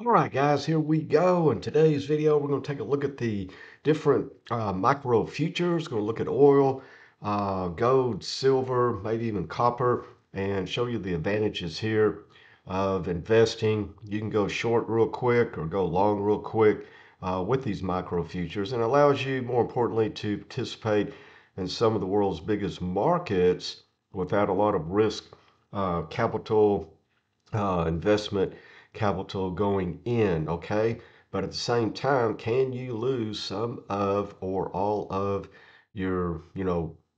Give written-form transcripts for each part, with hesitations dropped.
All right, guys, here we go. In today's video, we're going to take a look at the different micro futures. Going to look at oil, gold, silver, maybe even copper, and show you the advantages here of investing. You can go short real quick or go long real quick with these micro futures, and it allows you, more importantly, to participate in some of the world's biggest markets without a lot of risk, capital investment capital going in, okay? But at the same time, can you lose some of or all of your,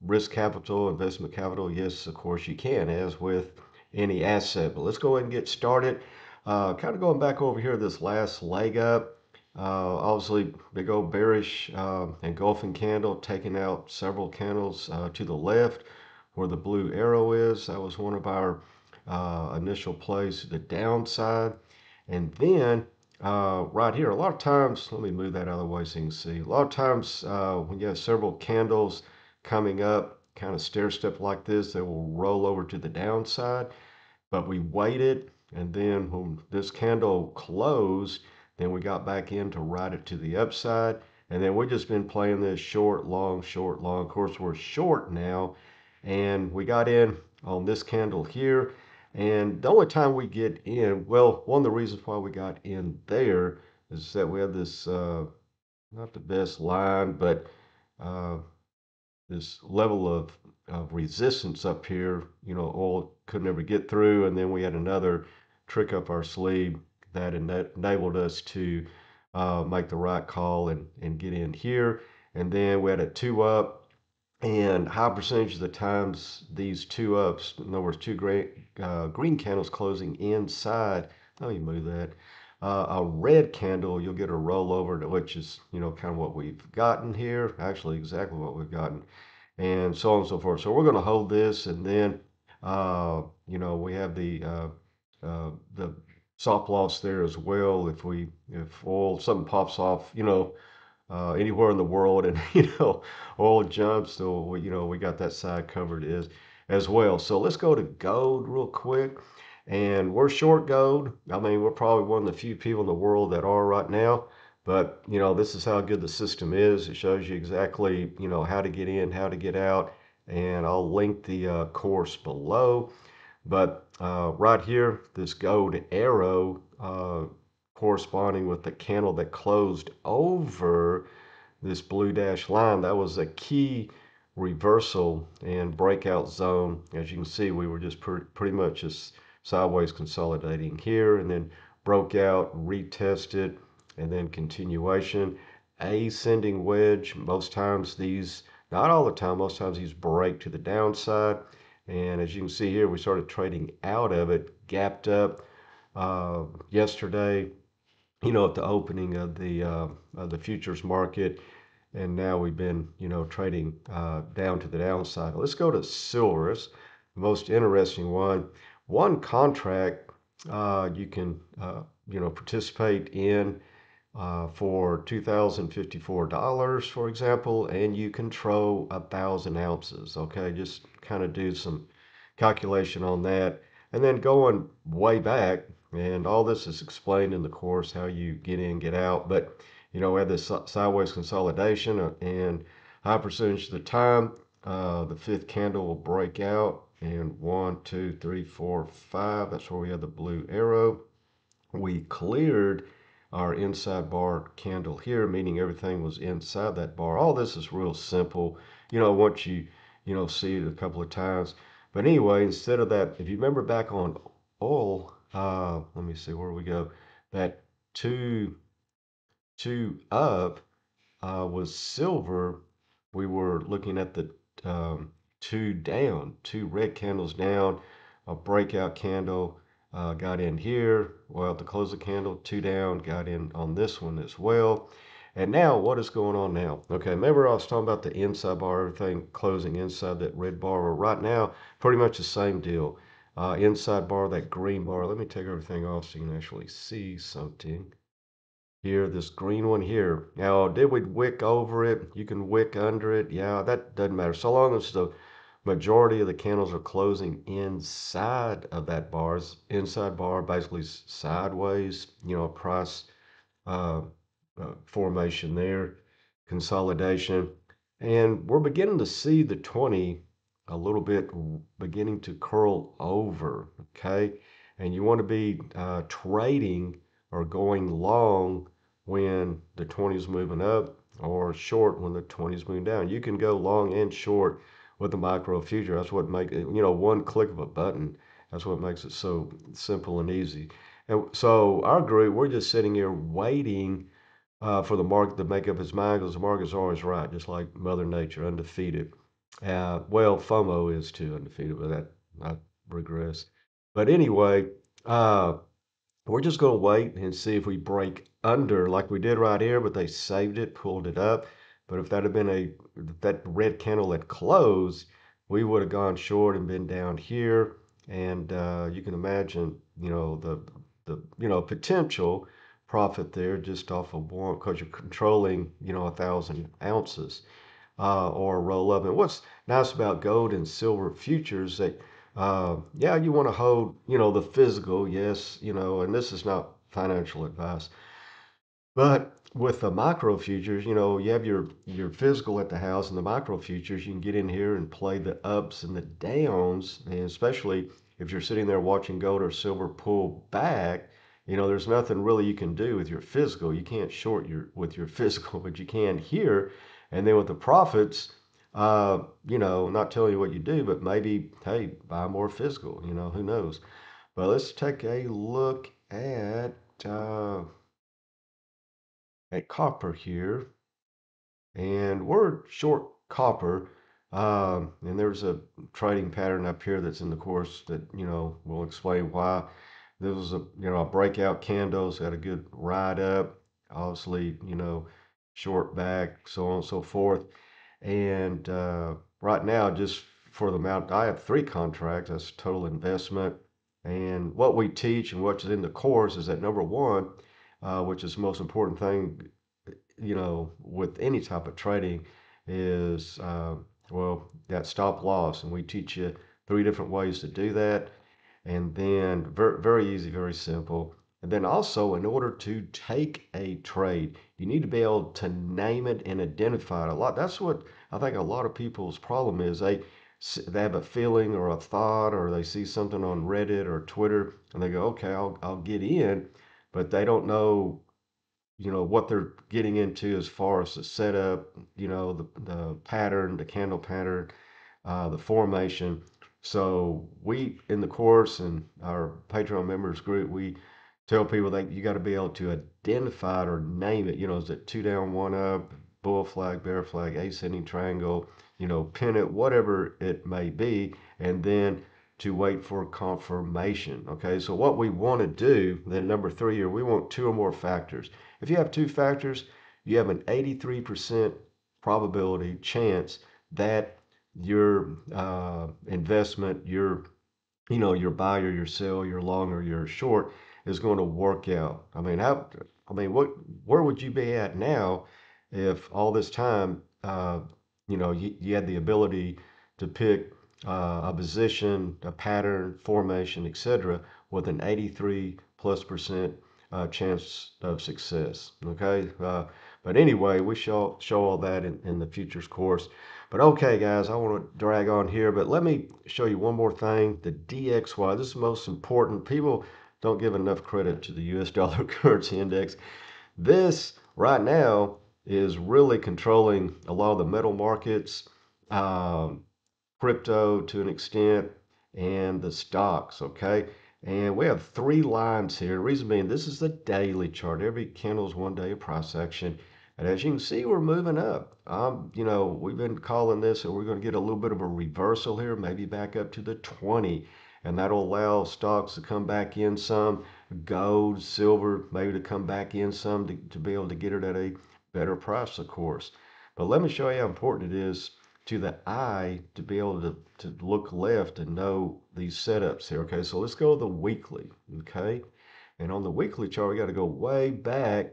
risk capital, investment capital? Yes, of course you can, as with any asset. But let's go ahead and get started. Kind of going back over here, this last leg up. Obviously, big old bearish engulfing candle, taking out several candles to the left where the blue arrow is. That was one of our initial plays to the downside. And then right here, a lot of times, let me move that out of the way so you can see. A lot of times when you have several candles coming up, kind of stair step like this, they will roll over to the downside. But we waited, and then when this candle closed, then we got back in to ride it to the upside. And then we've just been playing this short, long, short, long. Of course, we're short now, and we got in on this candle here. And the only time we get in, well, one of the reasons why we got in there is that we have this, not the best line, but uh, this level of resistance up here, oil could never get through. And then we had another trick up our sleeve that enabled us to make the right call and get in here. And then we had a two up, and high percentage of the times these two ups, in other words, two green candles closing inside. Let me move that. A red candle, you'll get a rollover, which is, kind of what we've gotten here. Actually, exactly what we've gotten, and so on and so forth. So we're going to hold this, and then, we have the stop loss there as well. If oil something pops off, anywhere in the world, and oil jumps, so we got that side covered as well. So let's go to gold real quick, and we're short gold. I mean, we're probably one of the few people in the world that are right now. But this is how good the system is. It shows you exactly how to get in, how to get out, and I'll link the course below. But right here, this gold arrow corresponding with the candle that closed over this blue dash line, that was a key reversal and breakout zone. As you can see, we were just pretty much just sideways consolidating here, and then broke out, retested, and then continuation. Ascending wedge, most times these, not all the time, most times these break to the downside. And as you can see here, we started trading out of it, gapped up yesterday, at the opening of the futures market, and now we've been, trading down to the downside. Let's go to silver. It's the most interesting one. One contract you can, participate in for $2,054, for example, and you control 1,000 ounces. Okay, just kind of do some calculation on that, and then going way back, and all this is explained in the course how you get in, get out. But we have this sideways consolidation, and high percentage of the time, the fifth candle will break out, and one, two, three, four, five. That's where we have the blue arrow. We cleared our inside bar candle here, meaning everything was inside that bar. All this is real simple, once you, see it a couple of times. But anyway, instead of that, if you remember back on oil, let me see where we go. That two up was silver. We were looking at the two down, two red candles down, a breakout candle, got in here. Well, to close the candle, two down, got in on this one as well. And now, what is going on now? Okay, remember I was talking about the inside bar, everything closing inside that red bar. Well, right now, pretty much the same deal. Inside bar, that green bar. Let me take everything off so you can actually see something here, this green one here. Now, did we wick over it? You can wick under it. Yeah, that doesn't matter. So long as the Majority of the candles are closing inside of that bars, inside bar, basically sideways, price uh, formation there, consolidation. And we're beginning to see the 20 a little bit beginning to curl over, okay? And you want to be trading or going long when the 20 is moving up or short when the 20 is moving down. You can go long and short with the micro future. That's what makes it, one click of a button. That's what makes it so simple and easy. And so our group, we're just sitting here waiting for the market to make up its mind because the market's always right, just like Mother Nature, undefeated. Well, FOMO is too undefeated, but that I regress. But anyway, uh, we're just going to wait and see if we break under like we did right here, but they saved it, pulled it up. But if that had been that red candle had closed, we would have gone short and been down here. And you can imagine, the potential profit there just off of one because you're controlling, 1,000 ounces or roll up. And what's nice about gold and silver futures that, yeah, you want to hold, the physical, yes, and this is not financial advice, but with the micro futures, you have your physical at the house and the micro futures, you can get in here and play the ups and the downs, and especially if you're sitting there watching gold or silver pull back, there's nothing really you can do with your physical. You can't short with your physical, but you can here. And then with the profits, not telling you what you do, but maybe, hey, buy more physical, who knows? But let's take a look uh, at copper here, and we're short copper. And there's a trading pattern up here that's in the course that will explain why. This was a breakout candles had a good ride up, obviously short back, so on and so forth. And right now, just for the amount, I have 3 contracts. That's total investment. And what we teach and what's in the course is that number one, which is the most important thing, with any type of trading, is well, that stop loss. And we teach you 3 different ways to do that. And then very, very easy, very simple. And then also, in order to take a trade, you need to be able to name it and identify it a lot. That's what I think a lot of people's problem is. They have a feeling or a thought, or they see something on Reddit or Twitter, and they go, okay, I'll get in, but they don't know what they're getting into as far as the setup, the pattern, the candle pattern, the formation. So we in the course and our Patreon members group, we tell people that you got to be able to identify it or name it. Is it 2 down, 1 up, bull flag, bear flag, ascending triangle, pin it, whatever it may be, and then to wait for confirmation. Okay, so what we want to do, then number 3 here, we want 2 or more factors. If you have 2 factors, you have an 83% probability chance that your investment, your buy or your sell, your long or your short is going to work out. Where would you be at now if all this time, you had the ability to pick a position, a pattern, formation, etc., with an 83 plus percent chance of success. Okay. But anyway, we show all that in the futures course. But okay, guys, I want to drag on here, but let me show you one more thing. The DXY, this is most important. People don't give enough credit to the US dollar currency index. This right now is really controlling a lot of the metal markets, um, crypto to an extent, and the stocks, okay? And we have 3 lines here. The reason being, this is the daily chart. Every candle is 1 day of price action. And as you can see, we're moving up. We've been calling this, and we're going to get a little bit of a reversal here, maybe back up to the 20. And that'll allow stocks to come back in some, gold, silver, maybe to come back in some to be able to get it at a better price, of course. But let me show you how important it is to the eye to be able to look left and know these setups here. Okay, so let's go to the weekly. Okay, and on the weekly chart, we got to go way back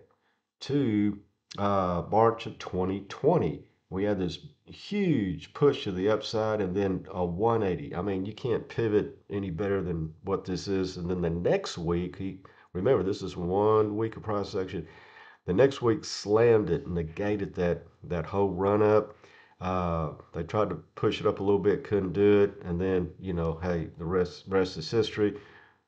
to March of 2020. we had this huge push to the upside and then a 180. I mean, you can't pivot any better than what this is. And then the next week, remember, this is 1 week of price action. The next week slammed it and negated that whole run up. They tried to push it up a little bit, couldn't do it, and then hey, the rest is history.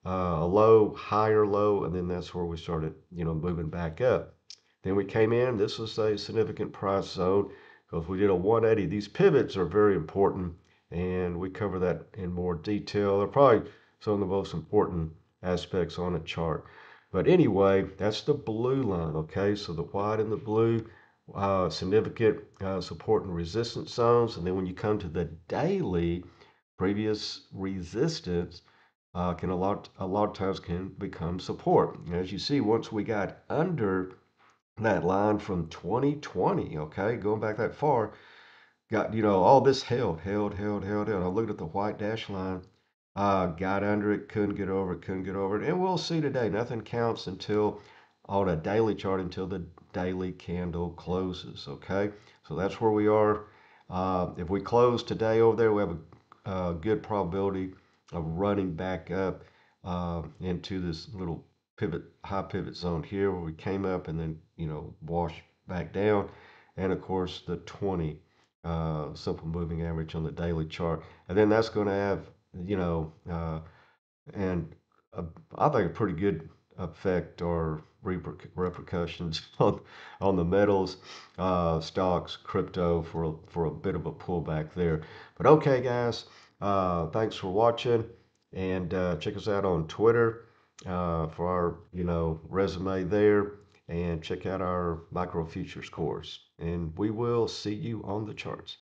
A low, higher low, and then that's where we started moving back up. Then we came in. This was a significant price zone because we did a 180. These pivots are very important, and we cover that in more detail. They're probably some of the most important aspects on a chart. But anyway, that's the blue line, okay? So the white and the blue, significant support and resistance zones. And then when you come to the daily, previous resistance can a lot of times can become support. As you see, once we got under that line from 2020, okay, going back that far, got all this held. I looked at the white dash line, got under it, couldn't get over it, and we'll see today. Nothing counts until on a daily chart until the daily candle closes. Okay, so that's where we are. If we close today over there, we have a good probability of running back up into this little high pivot zone here where we came up and then wash back down, and of course the 20 simple moving average on the daily chart, and then that's going to have you know and uh, I think a pretty good effect or repercussions on the metals, stocks, crypto for a bit of a pullback there. But okay, guys, thanks for watching, and check us out on Twitter for our resume there, and check out our micro futures course. And we will see you on the charts.